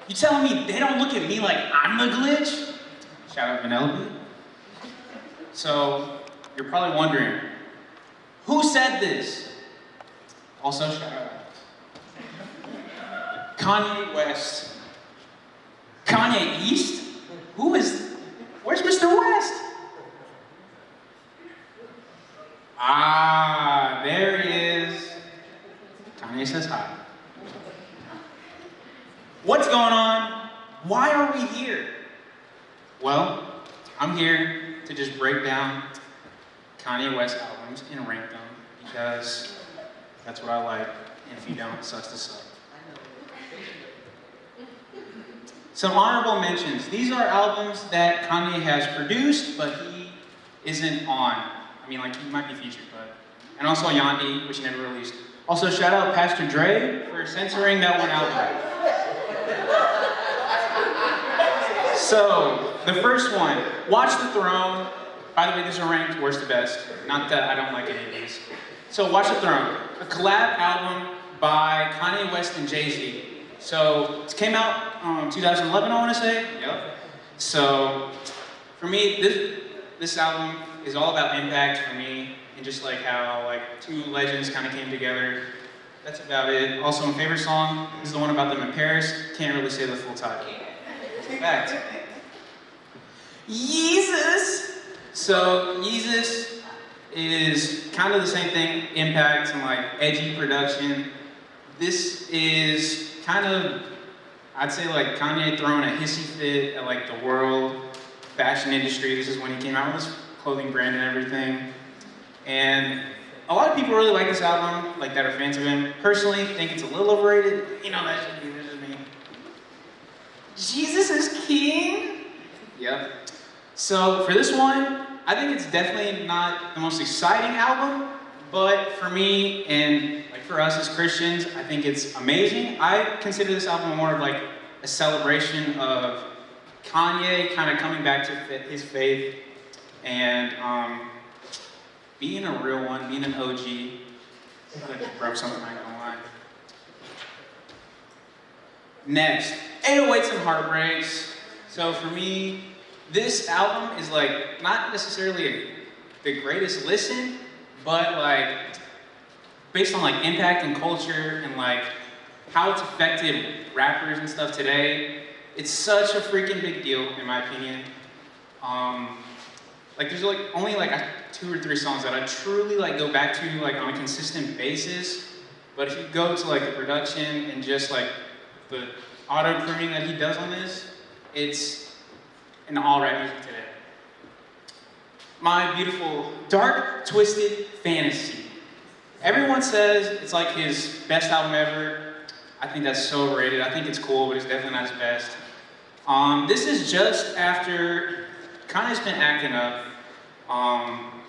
You telling me they don't look at me like I'm the glitch? Shout out Vanellope. So, you're probably wondering, who said this? Also, shout out Kanye West. Kanye East? Where's Mr. West? Ah, there he is. Kanye says hi. What's going on? Why are we here? Well, I'm here to just break down Kanye West albums and rank them because that's what I like, and if you don't, it sucks to suck. Some honorable mentions. These are albums that Kanye has produced, but he isn't on. I mean, like, he might be featured, but... And also Yandi, which he never released. Also, shout out Pastor Dre for censoring that one album. So, the first one, Watch the Throne. By the way, these are ranked worst to best. Not that I don't like any of these. So, Watch the Throne, a collab album by Kanye West and Jay-Z. So, it came out 2011, I want to say. Yep. So, for me, this album is all about impact for me, and just like how like two legends kind of came together. That's about it. Also, my favorite song is the one about them in Paris. Can't really say the full title. In fact, Yeezus. So Yeezus is kind of the same thing, impact and like edgy production. This is kind of, I'd say like Kanye throwing a hissy fit at like the world fashion industry. This is when he came out with his clothing brand and everything. And a lot of people really like this album, like that are fans of him. Personally, think it's a little overrated. You know, that's just me. Jesus is king. Yep. So for this one, I think it's definitely not the most exciting album, but for me and like for us as Christians, I think it's amazing. I consider this album more of like a celebration of Kanye kind of coming back to his faith and being a real one, being an OG. I just broke something, I ain't gonna lie. Next, 808s and Heartbreaks. So for me, this album is like not necessarily the greatest listen, but like based on like impact and culture and like how it's affected rappers and stuff today, it's such a freaking big deal in my opinion. Like there's like only like 2 or 3 songs that I truly like go back to like on a consistent basis. But if you go to like the production and just like the auto pruning that he does on this, it's an all rap music today. My beautiful dark twisted fantasy. Everyone says it's like his best album ever. I think that's so overrated. I think it's cool, but it's definitely not his best. This is just after Kanye's been acting up.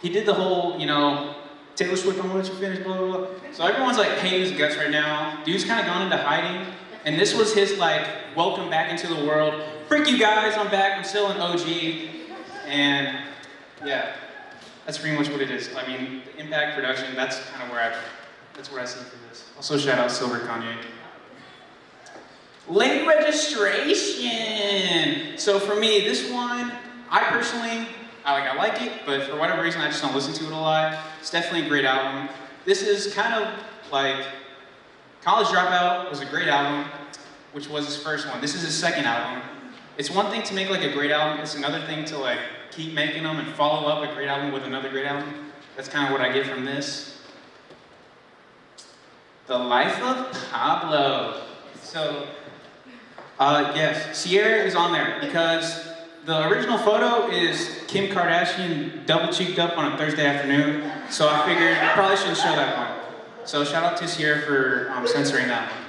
He did the whole, you know, Taylor Swift, I'm gonna let you finish, blah, blah, blah. So everyone's like hating his guts right now. Dude's kind of gone into hiding. And this was his like, welcome back into the world. Freak you guys, I'm back, I'm still an OG. And yeah, that's pretty much what it is. I mean, the impact production, that's kind of where I see for this. Also shout out Silver Kanye. Late registration. So for me, this one, I personally, I like it, but for whatever reason, I just don't listen to it a lot. It's definitely a great album. This is kind of like, College Dropout was a great album, which was his first one. This is his second album. It's one thing to make like a great album, it's another thing to like keep making them and follow up a great album with another great album. That's kind of what I get from this. The Life of Pablo. So, yes, Sierra is on there because the original photo is Kim Kardashian double cheeked up on a Thursday afternoon. So I figured I probably shouldn't show that one. So shout out to Sierra for censoring that one.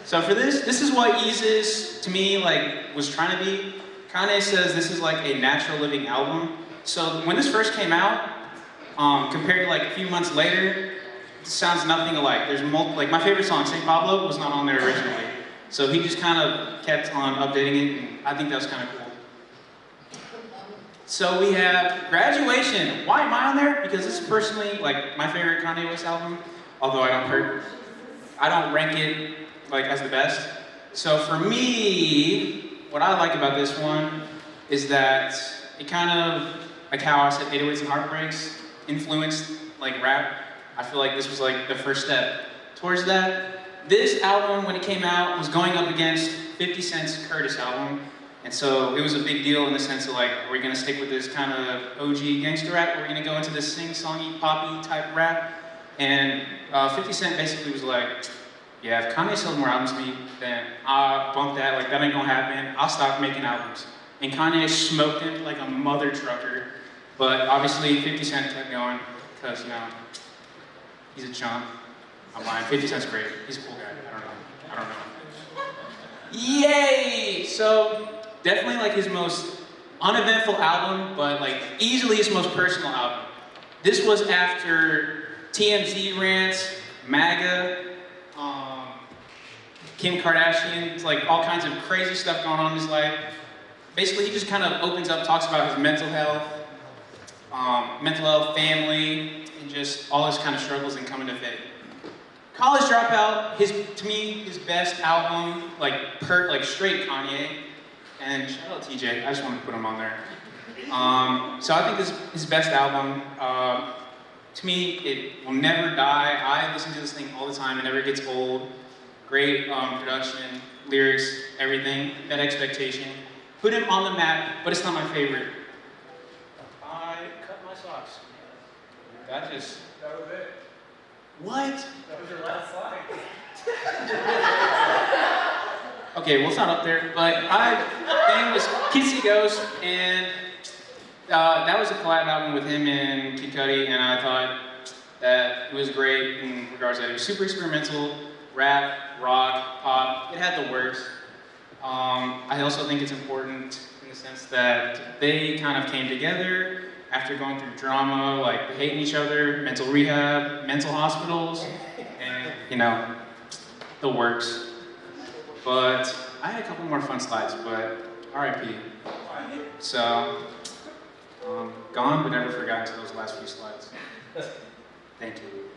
So for this is what Yeezus, to me, like, was trying to be. Kanye says this is like a natural living album. So when this first came out, compared to like a few months later, it sounds nothing alike. There's like my favorite song, St. Pablo, was not on there originally. So he just kind of kept on updating it, and I think that was kind of cool. So we have Graduation. Why am I on there? Because this is personally like my favorite Kanye West album, although I don't rank it like as the best. So for me, what I like about this one is that it kind of, like how I said 808s and Heartbreaks influenced like rap. I feel like this was like the first step towards that. This album, when it came out, was going up against 50 Cent's Curtis album. And so it was a big deal in the sense of like, are we gonna stick with this kind of OG gangster rap? Or are we gonna go into this sing-songy, poppy type rap? And 50 Cent basically was like, yeah, if Kanye sells more albums to me, then I'll bump that, like that ain't gonna happen. I'll stop making albums. And Kanye smoked him like a mother trucker. But obviously 50 Cent kept going, because you know, he's a chump. I'm lying, 50 Cent's great. He's a cool guy, I don't know. Yay! So, definitely like his most uneventful album, but like easily his most personal album. This was after TMZ rants, MAGA, Kim Kardashian, like all kinds of crazy stuff going on in his life. Basically, he just kind of opens up, talks about his mental health, family, and just all his kind of struggles and coming to faith. College Dropout, to me, his best album, like straight Kanye. And shout out TJ, I just want to put him on there. So I think this is his best album. To me, it will never die. I listen to this thing all the time, it never gets old. Great production, lyrics, everything, that expectation. Put him on the map, but it's not my favorite. I cut my socks. That was it. What? That was your last slide. Okay, well it's not up there, but thing was Kissy Ghost, and that was a collab album with him and Kid Cudi, and I thought that it was great in regards to that. It was super experimental, rap, rock, pop, it had the works. I also think it's important in the sense that they kind of came together after going through drama, like hating each other, mental rehab, mental hospitals, and you know, the works. But I had a couple more fun slides, but RIP. So, gone but never forgotten to those last few slides. Thank you.